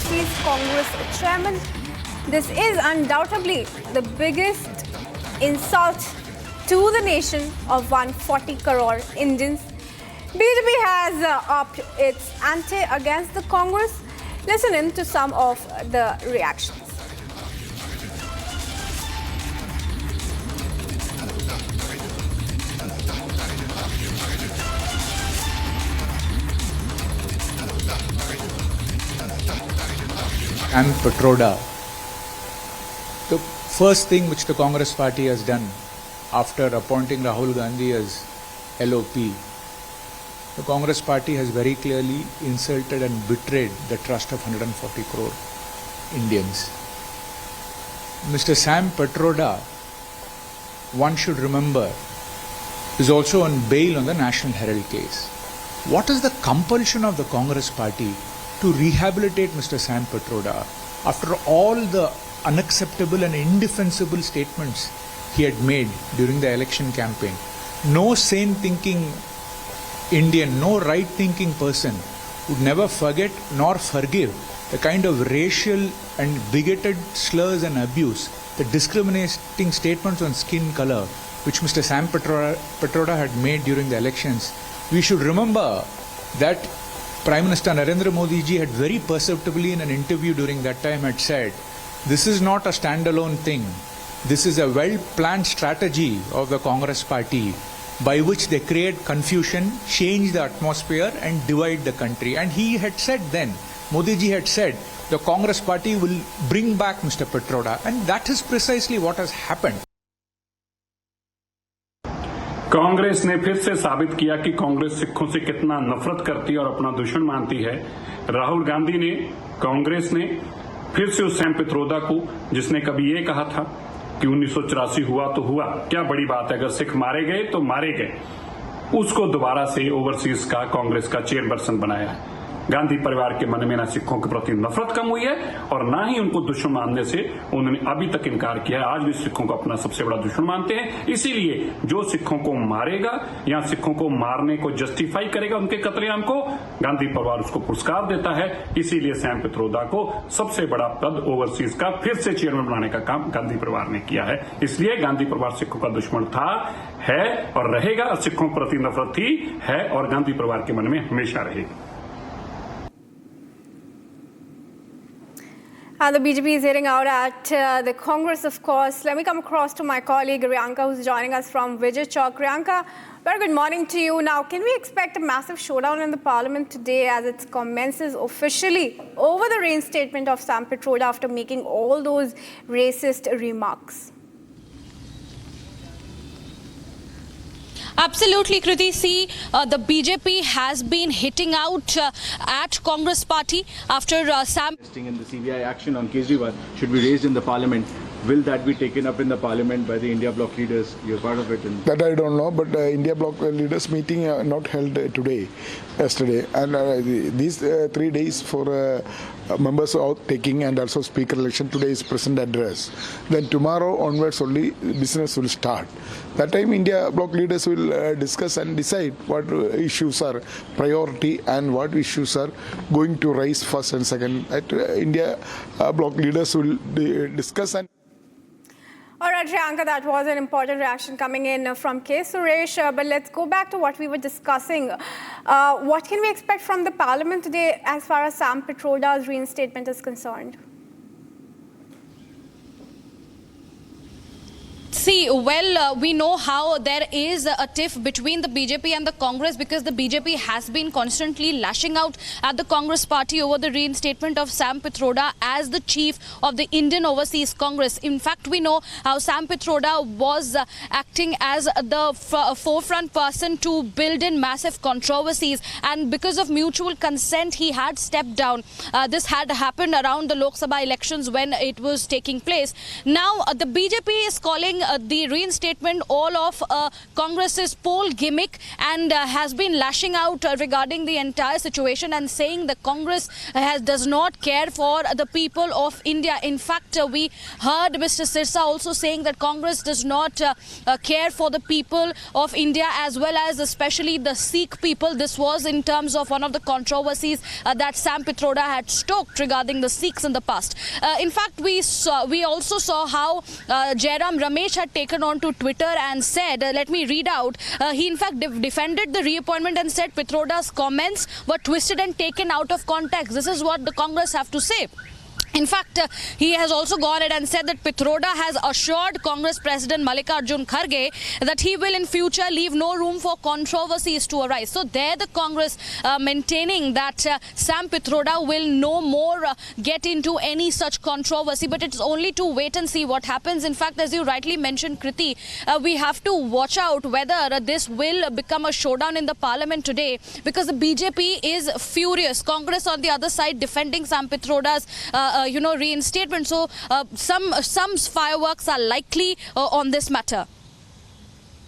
Overseas Congress chairman. This is undoubtedly the biggest insult to the nation of 140 crore Indians. BJP has upped its ante against the Congress. Listen in to some of the reactions. And Petroda. The first thing which the Congress party has done after appointing Rahul Gandhi as LOP, the Congress party has very clearly insulted and betrayed the trust of 140 crore Indians. Mr. Sam Petroda, one should remember, is also on bail on the National Herald case. What is the compulsion of the Congress party to rehabilitate Mr. Sam Petroda after all the unacceptable and indefensible statements he had made during the election campaign? No sane thinking Indian, no right thinking person would never forget nor forgive the kind of racial and bigoted slurs and abuse, the discriminating statements on skin color which Mr. Sam Petroda had made during the elections. We should remember that Prime Minister Narendra Modi ji had very perceptibly in an interview during that time had said, this is not a standalone thing. This is a well-planned strategy of the Congress party by which they create confusion, change the atmosphere and divide the country. And he had said then, Modi ji had said, the Congress party will bring back Mr. Petroda. And that is precisely what has happened. Congress ने फिर से साबित किया कि कांग्रेस सिखों से कितना नफरत करती है और अपना दुश्मन मानती है। राहुल गांधी ने, कांग्रेस ने फिर से उस सैम पित्रोदा को, जिसने कभी ये कहा था कि 1984 हुआ तो हुआ, क्या बड़ी बात है, अगर सिख मारे गए तो मारे गए, उसको दोबारा से ओवरसीज का कांग्रेस का चेयरपर्सन बनाया है। गांधी परिवार के मन में ना सिखों के प्रति नफरत कम हुई है और ना ही उनको दुश्मन मानने से उन्होंने अभी तक इनकार किया है। आज भी सिखों को अपना सबसे बड़ा दुश्मन मानते हैं। इसीलिए जो सिखों को मारेगा या सिखों को मारने को जस्टिफाई करेगा उनके कत्लेआम को, गांधी परिवार उसको पुरस्कार देता है। इसीलिए सैम पित्रोदा को सबसे बड़ा पद ओवरसीज का फिर से चेयरमैन बनाने का काम गांधी परिवार ने किया है। इसलिए गांधी परिवार सिखों का दुश्मन था, है और रहेगा। सिखों प्रति नफरत थी, है और गांधी परिवार के मन में हमेशा रहेगी। The BJP is heading out at the Congress, of course. Let me come across to my colleague Riyanka, who's joining us from Vijay Chowk. Riyanka, very good morning to you. Now, can we expect a massive showdown in the parliament today as it commences officially over the reinstatement of Sam Petroda after making all those racist remarks? Absolutely, Kriti. See, the BJP has been hitting out at Congress party after Sam. In the CBI action on Kejriwal should be raised in the parliament. Will that be taken up in the parliament by the India Bloc leaders? You're part of it. That I don't know, but India Bloc leaders meeting not held yesterday. And these 3 days for members out taking and also speaker election. Today is present address. Then tomorrow onwards only business will start. That time India Bloc leaders will discuss and decide what issues are priority and what issues are going to rise first and second. India Bloc leaders will discuss and. All right, Riyanka, that was an important reaction coming in from K. Suresh. But let's go back to what we were discussing. What can we expect from the parliament today as far as Sam Petroda's reinstatement is concerned? See, well, we know how there is a tiff between the BJP and the Congress because the BJP has been constantly lashing out at the Congress party over the reinstatement of Sam Pitroda as the chief of the Indian Overseas Congress. In fact, we know how Sam Pitroda was acting as the forefront person to build in massive controversies, and because of mutual consent, he had stepped down. This had happened around the Lok Sabha elections when it was taking place. Now, the BJP is calling the reinstatement all of Congress's poll gimmick, and has been lashing out regarding the entire situation and saying the Congress does not care for the people of India. In fact, we heard Mr. Sirsa also saying that Congress does not care for the people of India, as well as especially the Sikh people. This was in terms of one of the controversies that Sam Pitroda had stoked regarding the Sikhs in the past. In fact, we also saw how Jairam Ramesh had taken on to Twitter and said, let me read out, he in fact defended the reappointment and said Pitroda's comments were twisted and taken out of context. This is what the Congress have to say. In fact, he has also gone ahead and said that Pitroda has assured Congress President Mallikarjun Kharge that he will in future leave no room for controversies to arise. So there the Congress maintaining that Sam Pitroda will no more get into any such controversy, but it's only to wait and see what happens. In fact, as you rightly mentioned, Kriti, we have to watch out whether this will become a showdown in the parliament today, because the BJP is furious. Congress on the other side defending Sam Pitroda's reinstatement. So some fireworks are likely on this matter.